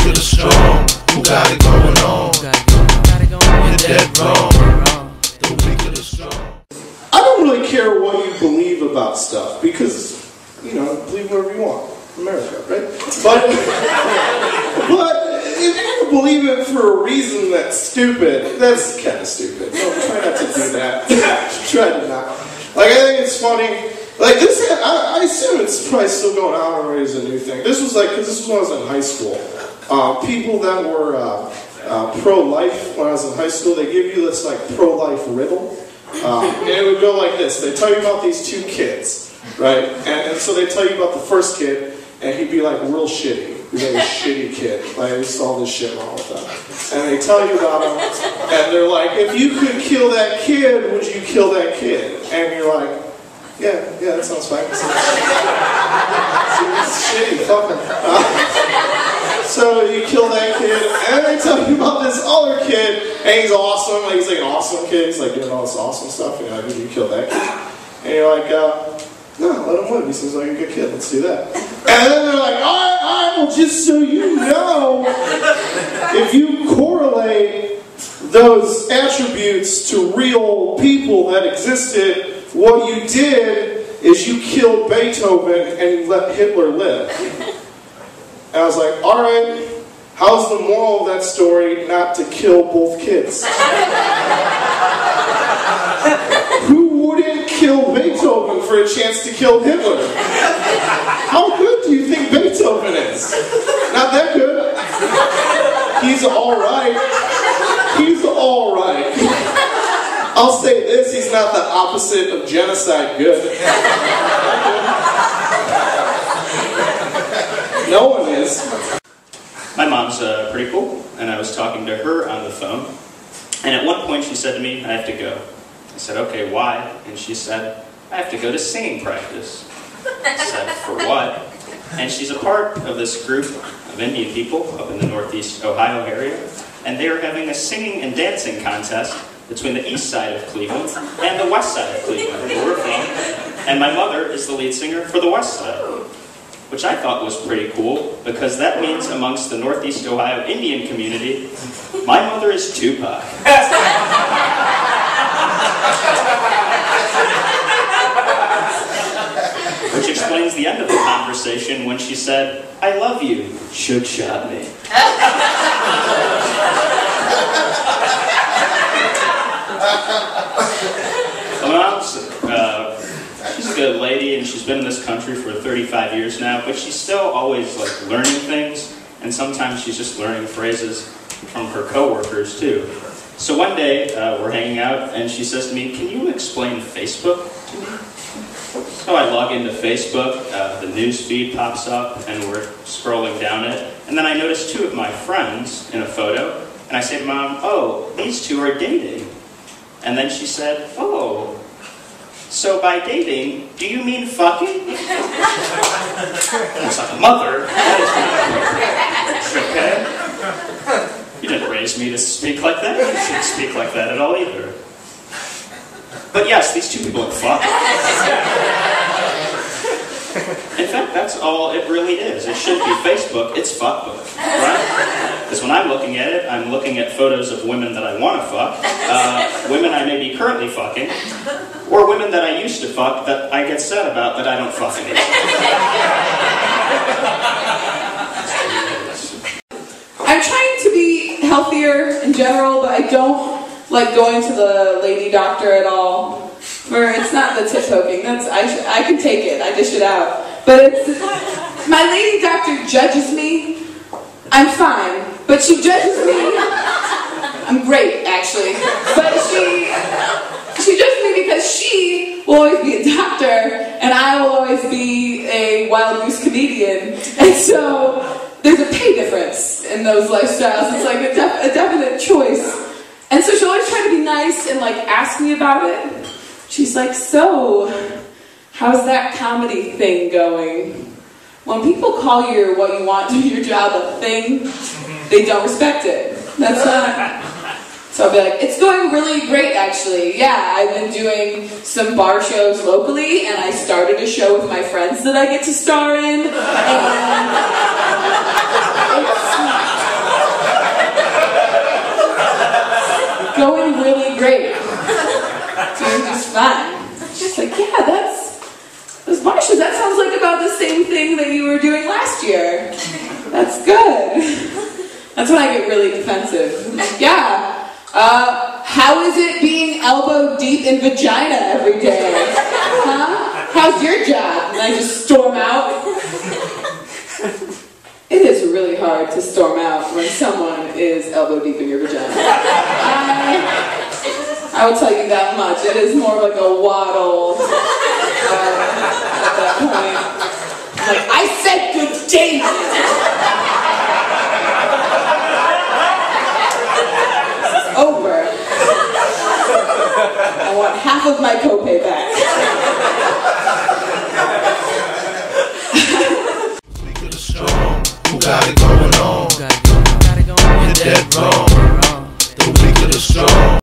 of the strong, who got it going on? You're dead wrong. The weak of the strong. I don't really care what you believe about stuff because, you know, believe whatever you want. America, right? But if you believe it for a reason that's stupid, that's kind of stupid. No, try not to do that. Try to not. Like, I think it's funny. Like, this, I assume it's probably still going on or is a new thing. This was like, because this was when I was in high school. People that were pro-life when I was in high school, they give you this, like, pro-life riddle. And it would go like this. They tell you about these two kids, right? And so they tell you about the first kid, and he'd be like real shitty. He's like a shitty kid. Like, there's all this shit wrong with him. And they tell you about him, and they're like, if you could kill that kid, would you kill that kid? And you're like, yeah, that sounds fine. It's shitty, fuck him. So you kill that kid, and they tell you about this other kid, and he's awesome. Like, he's like an awesome kid. He's like doing all this awesome stuff. You know, would you kill that kid? And you're like, no, let him live. He seems like a good kid. Let's do that. And then they're like, all right, well, just so you know, if you correlate those attributes to real people that existed, what you did is you killed Beethoven and you let Hitler live. And I was like, all right, how's the moral of that story not to kill both kids? Who wouldn't kill Beethoven for a chance to kill Hitler? How good do you think Beethoven is? Not that good. He's alright. He's alright. I'll say this, he's not the opposite of genocide good. No one is. My mom's pretty cool, and I was talking to her on the phone, and at one point she said to me, I have to go. I said, okay, why? And she said, I have to go to singing practice. I said, for what? And she's a part of this group of Indian people up in the Northeast Ohio area, and they are having a singing and dancing contest between the east side of Cleveland and the west side of Cleveland, where we're from. And my mother is the lead singer for the west side, which I thought was pretty cool, because that means amongst the Northeast Ohio Indian community, my mother is Tupac. Which explains the end of the conversation when she said, I love you, Suge shot me. She's a good lady, and she's been in this country for 35 years now, but she's still always like learning things, and sometimes she's just learning phrases from her coworkers too. So one day, we're hanging out, and she says to me, can you explain Facebook to me? So I log into Facebook, the news feed pops up, and we're scrolling down it, and then I notice two of my friends in a photo, and I say to Mom, oh, these two are dating. And then she said, oh, so by dating, do you mean fucking? I was like, Mother, that is not okay. You didn't raise me to speak like that. You shouldn't speak like that at all either. But yes, these two people are fucked. In fact, that's all it really is. It should be Facebook, it's fuckbook, right? Because when I'm looking at it, I'm looking at photos of women that I want to fuck, women I may be currently fucking, or women that I used to fuck that I get sad about that I don't fuck anymore. I'm trying to be healthier in general, but I don't like going to the lady doctor at all. Or it's not the tit poking. That's I can take it. I dish it out. But it's my lady doctor judges me. I'm fine, but she judges me. I'm great, actually. But she judges me because she will always be a doctor, and I will always be a wild goose comedian. And so there's a pay difference in those lifestyles. It's like a definite choice. And so she'll always try to be nice and like ask me about it. She's like, so, how's that comedy thing going? When people call you what you want to do your job a thing, they don't respect it. That's not. So I'll be like, it's going really great actually. Yeah, I've been doing some bar shows locally, and I started a show with my friends that I get to star in. And That's good. That's when I get really defensive. I'm like, yeah. How is it being elbow deep in vagina every day? Huh? How's your job? And I just storm out. It is really hard to storm out when someone is elbow deep in your vagina. I will tell you that much. It is more like a waddle at that point. I'm like, I said good day, man.